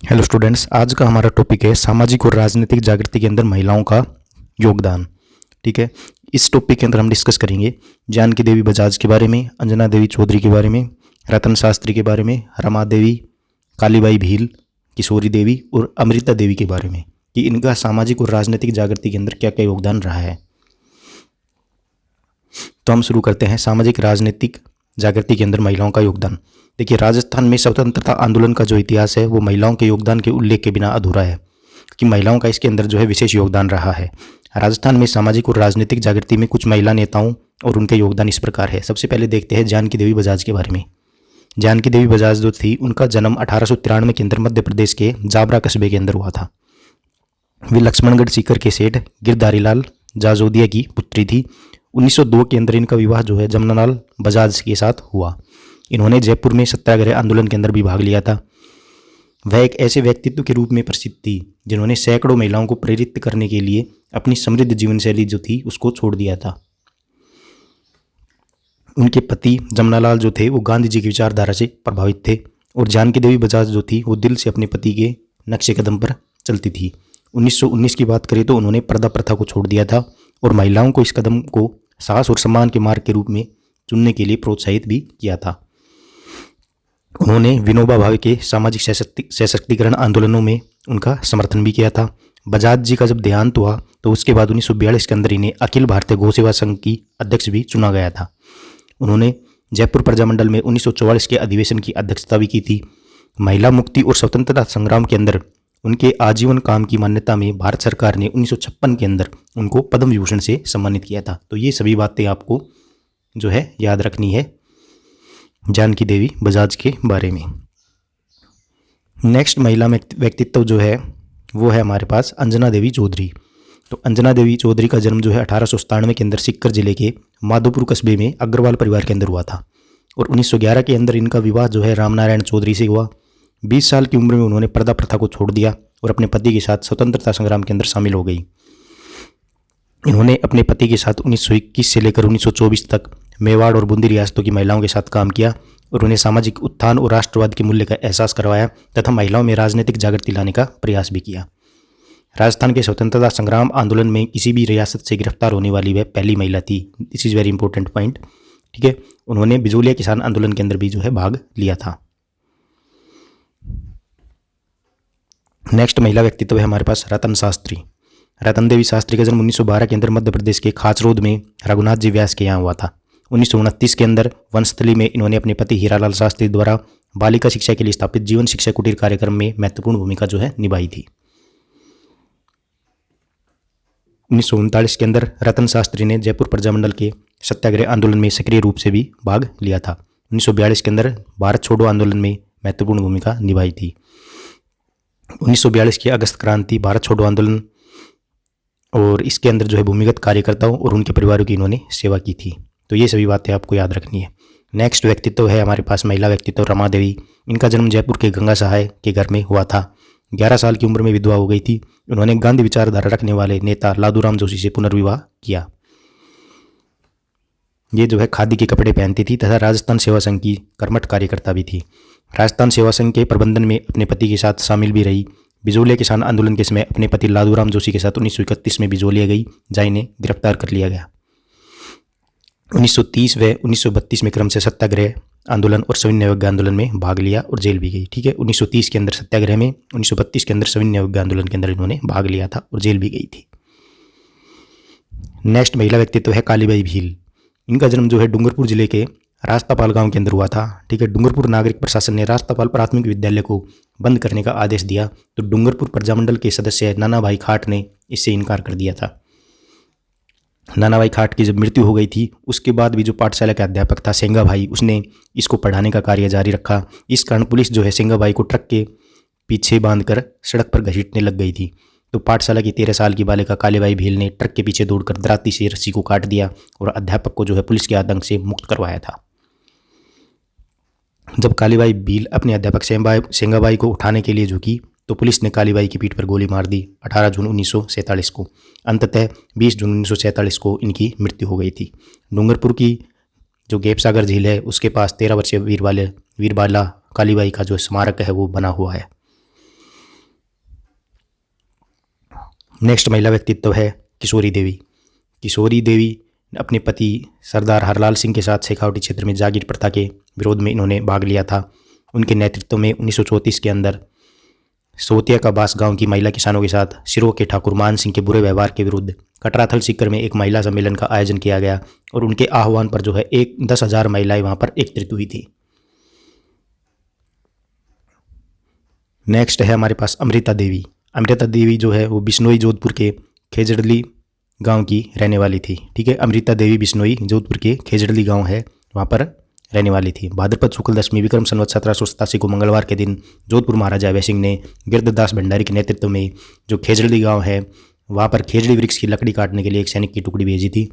Hello students, आज का हमारा टॉपिक है सामाजिक और राजनीतिक जागृति के अंदर महिलाओं का योगदान। ठीक है, इस टॉपिक के अंदर हम डिस्कस करेंगे जानकी देवी बजाज के बारे में, अंजना देवी चौधरी के बारे में, रतन शास्त्री के बारे में, रमा देवी, कालीबाई भील, किशोरी देवी और अमृता देवी के बारे में कि इनका सामाजिक और राजनीतिक जागृति के अंदर क्या क्या योगदान रहा है। तो हम शुरू करते हैं सामाजिक राजनीतिक जागृति के अंदर महिलाओं का योगदान। देखिए, राजस्थान में स्वतंत्रता आंदोलन का जो इतिहास है वो महिलाओं के योगदान के उल्लेख के बिना अधूरा है कि महिलाओं का इसके अंदर जो है विशेष योगदान रहा है। राजस्थान में सामाजिक और राजनीतिक जागृति में कुछ महिला नेताओं और उनके योगदान इस प्रकार है। सबसे पहले देखते हैं जानकी देवी बजाज के बारे में। जानकी देवी बजाज जो थी, उनका जन्म 1893 के अंदर मध्य प्रदेश के जाबरा कस्बे के अंदर हुआ था। वे लक्ष्मणगढ़ सीकर के सेठ गिरधारी लाल जाजोदिया की पुत्री थी। 1902 के अंदर इनका विवाह जो है जमनालाल बजाज के साथ हुआ। इन्होंने जयपुर में सत्याग्रह आंदोलन के अंदर भी भाग लिया था। वह एक ऐसे व्यक्तित्व के रूप में प्रसिद्ध थी जिन्होंने सैकड़ों महिलाओं को प्रेरित करने के लिए अपनी समृद्ध जीवन शैली जो थी उसको छोड़ दिया था। उनके पति जमनालाल जो थे वो गांधी जी की विचारधारा से प्रभावित थे और जानकी देवी बजाज जो थी वो दिल से अपने पति के नक्शे कदम पर चलती थी। 1919 की बात करें तो उन्होंने पर्दा प्रथा को छोड़ दिया था और महिलाओं को इस कदम को साहस और सम्मान के मार्ग के रूप में चुनने के लिए प्रोत्साहित भी किया था। उन्होंने विनोबा भावे के सामाजिक सशक्तिकरण आंदोलनों में उनका समर्थन भी किया था। बजाज जी का जब देहांत हुआ तो उसके बाद 1942 के अंदर इन्हें अखिल भारतीय गौ सेवा संघ की अध्यक्ष भी चुना गया था। उन्होंने जयपुर प्रजामंडल में 1944 के अधिवेशन की अध्यक्षता भी की थी। महिला मुक्ति और स्वतंत्रता संग्राम के अंदर उनके आजीवन काम की मान्यता में भारत सरकार ने 1956 के अंदर उनको पद्म विभूषण से सम्मानित किया था। तो ये सभी बातें आपको जो है याद रखनी है जानकी देवी बजाज के बारे में। नेक्स्ट महिला व्यक्तित्व जो है वो है हमारे पास अंजना देवी चौधरी। तो अंजना देवी चौधरी का जन्म जो है 1897 के अंदर सीकर जिले के माधोपुर कस्बे में अग्रवाल परिवार के अंदर हुआ था और 1911 के अंदर इनका विवाह जो है रामनारायण चौधरी से हुआ। 20 साल की उम्र में उन्होंने पर्दा प्रथा को छोड़ दिया और अपने पति के साथ स्वतंत्रता संग्राम के अंदर शामिल हो गई। इन्होंने अपने पति के साथ 1921 से लेकर 1924 तक मेवाड़ और बूंदी रियासतों की महिलाओं के साथ काम किया और उन्हें सामाजिक उत्थान और राष्ट्रवाद के मूल्य का एहसास करवाया तथा महिलाओं में राजनीतिक जागृति लाने का प्रयास भी किया। राजस्थान के स्वतंत्रता संग्राम आंदोलन में किसी भी रियासत से गिरफ्तार होने वाली वह पहली महिला थी। This is very important point. ठीक है, उन्होंने बिजोलिया किसान आंदोलन के अंदर भी जो है भाग लिया था। नेक्स्ट महिला व्यक्तित्व है हमारे पास रतन शास्त्री। रतन देवी शास्त्री का जन्म 1912 के अंदर मध्य प्रदेश के खाचरोद में रघुनाथ जी व्यास के यहाँ हुआ था। 1929 के अंदर वंशस्थली में इन्होंने अपने पति हीरालाल शास्त्री द्वारा बालिका शिक्षा के लिए स्थापित जीवन शिक्षा कुटीर कार्यक्रम में महत्वपूर्ण भूमिका जो है निभाई थी। 1939 के अंदर रतन शास्त्री ने जयपुर प्रजामंडल के सत्याग्रह आंदोलन में सक्रिय रूप से भी भाग लिया था। 1942 के अंदर भारत छोड़ो आंदोलन में महत्वपूर्ण भूमिका निभाई थी। 1942 की अगस्त क्रांति, भारत छोड़ो आंदोलन और इसके अंदर जो है भूमिगत कार्यकर्ताओं और उनके परिवारों की इन्होंने सेवा की थी। तो ये सभी बातें आपको याद रखनी है। नेक्स्ट व्यक्तित्व है हमारे पास महिला व्यक्तित्व रमा देवी। इनका जन्म जयपुर के गंगा सहाय के घर में हुआ था। 11 साल की उम्र में विधवा हो गई थी। उन्होंने गांधी विचारधारा रखने वाले नेता लादूराम जोशी से पुनर्विवाह किया। ये जो है खादी के कपड़े पहनती थी तथा राजस्थान सेवा संघ की कर्मठ कार्यकर्ता भी थी। राजस्थान सेवा संघ के प्रबंधन में अपने पति के साथ शामिल भी रही। बिजोलिया किसान आंदोलन के समय अपने पति लादूराम जोशी के साथ 1931 में बिजोलिया गई, जहाँ इन्हें गिरफ्तार कर लिया गया। 1930 व 1932 में क्रम से सत्याग्रह आंदोलन और सविनय अवज्ञा आंदोलन में भाग लिया और जेल भी गई। ठीक है, 1930 के अंदर सत्याग्रह में, 1932 के अंदर सविनय अवज्ञा आंदोलन के अंदर इन्होंने भाग लिया था और जेल भी गई थी। नेक्स्ट महिला व्यक्तित्व है कालीबाई भील। इनका जन्म जो है डूंगरपुर जिले के रास्तापाल गांव के अंदर हुआ था। ठीक है, डूंगरपुर नागरिक प्रशासन ने रास्तापाल प्राथमिक विद्यालय को बंद करने का आदेश दिया तो डूंगरपुर प्रजामंडल के सदस्य नाना भाई खाट ने इससे इनकार कर दिया था। नाना भाई खाट की जब मृत्यु हो गई थी उसके बाद भी जो पाठशाला का अध्यापक था सेंगा भाई, उसने इसको पढ़ाने का कार्य जारी रखा। इस कारण पुलिस जो है सेंगा भाई को ट्रक के पीछे बांधकर सड़क पर घसीटने लग गई थी। तो पाठशाला की 13 साल की बालिका कालीबाई भील ने ट्रक के पीछे दौड़कर दराती से रस्सी को काट दिया और अध्यापक को जो है पुलिस के आतंक से मुक्त करवाया था। जब कालीबाई भील अपने अध्यापक सेंगाबाई को उठाने के लिए झुकी तो पुलिस ने कालीबाई की पीठ पर गोली मार दी 18 जून 1947 को। अंततः 20 जून 1947 को इनकी मृत्यु हो गई थी। डूंगरपुर की जो गेप सागर झील है उसके पास 13 वर्षीय वीरबाला कालीबाई का जो स्मारक है वो बना हुआ है। नेक्स्ट महिला व्यक्तित्व है किशोरी देवी। किशोरी देवी अपने पति सरदार हरलाल सिंह के साथ शेखावटी क्षेत्र में जागीर प्रथा के विरोध में इन्होंने भाग लिया था। उनके नेतृत्व में 1934 के अंदर सोतिया का बास गांव की महिला किसानों के साथ सिरों के ठाकुर मान सिंह के बुरे व्यवहार के विरुद्ध कटराथल सीकर में एक महिला सम्मेलन का आयोजन किया गया और उनके आह्वान पर जो है 10,000 महिलाएं वहां पर एकत्रित हुई थी। नेक्स्ट है हमारे पास अमृता देवी। अमृता देवी जो है वो बिश्नोई जोधपुर के खेजड़ली गांव की रहने वाली थी। ठीक है, अमृता देवी बिश्नोई जोधपुर के खेजड़ली गांव है, वहाँ पर रहने वाली थी। भाद्रपद शुक्ल दशमी विक्रम संवत 1787 को मंगलवार के दिन जोधपुर महाराजा अभय सिंह ने गिरधदास भंडारी के नेतृत्व में जो खेजड़ली गांव है वहाँ पर खेजड़ी वृक्ष की लकड़ी काटने के लिए एक सैनिक की टुकड़ी भेजी थी।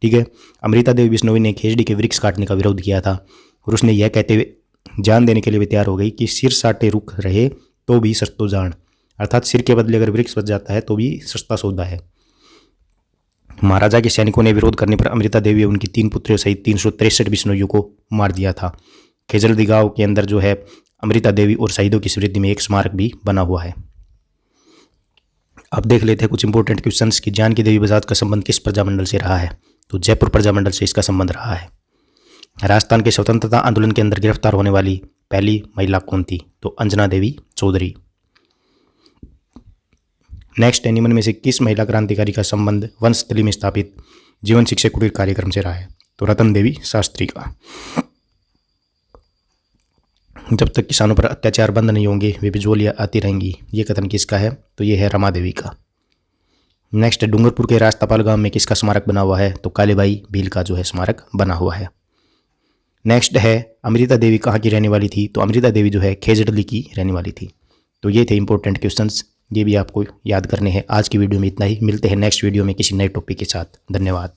ठीक है, अमृता देवी बिश्नोई ने खेजड़ी के वृक्ष काटने का विरोध किया था और उसने यह कहते हुए जान देने के लिए भी तैयार हो गई कि सिर साटे रुख रहे तो भी सस्तो जान, अर्थात सिर के बदले अगर वृक्ष बच जाता है तो भी सस्ता सौदा है। महाराजा के सैनिकों ने विरोध करने पर अमृता देवी और उनकी 3 पुत्रियों सहित 363 बिश्नोइयों को मार दिया था। खेजड़ली गांव के अंदर जो है अमृता देवी और शहीदों की स्मृति में एक स्मारक भी बना हुआ है। अब देख लेते हैं कुछ इंपॉर्टेंट क्वेश्चंस कि जानकी देवी बजाज का संबंध किस प्रजामंडल से रहा है। तो जयपुर प्रजामंडल से इसका संबंध रहा है। राजस्थान के स्वतंत्रता आंदोलन के अंदर गिरफ्तार होने वाली पहली महिला कौन थी? तो अंजना देवी चौधरी। नेक्स्ट है, निम्न में से किस महिला क्रांतिकारी का संबंध वंशस्थली में स्थापित जीवन शिक्षा कुटीर कार्यक्रम से रहा है? तो रतन देवी शास्त्री का। जब तक किसानों पर अत्याचार बंद नहीं होंगे वे बिजोलियाँ आती रहेंगी, ये कथन किसका है? तो ये है रमा देवी का। नेक्स्ट है, डूंगरपुर के राजतापाल गांव में किसका स्मारक बना हुआ है? तो कालीबाई भील का जो है स्मारक बना हुआ है। नेक्स्ट है, अमृता देवी कहाँ की रहने वाली थी? तो अमृता देवी जो है खेजड़ली की रहने वाली थी। तो ये थे इंपॉर्टेंट क्वेश्चंस, ये भी आपको याद करने हैं। आज की वीडियो में इतना ही, मिलते हैं नेक्स्ट वीडियो में किसी नए टॉपिक के साथ। धन्यवाद।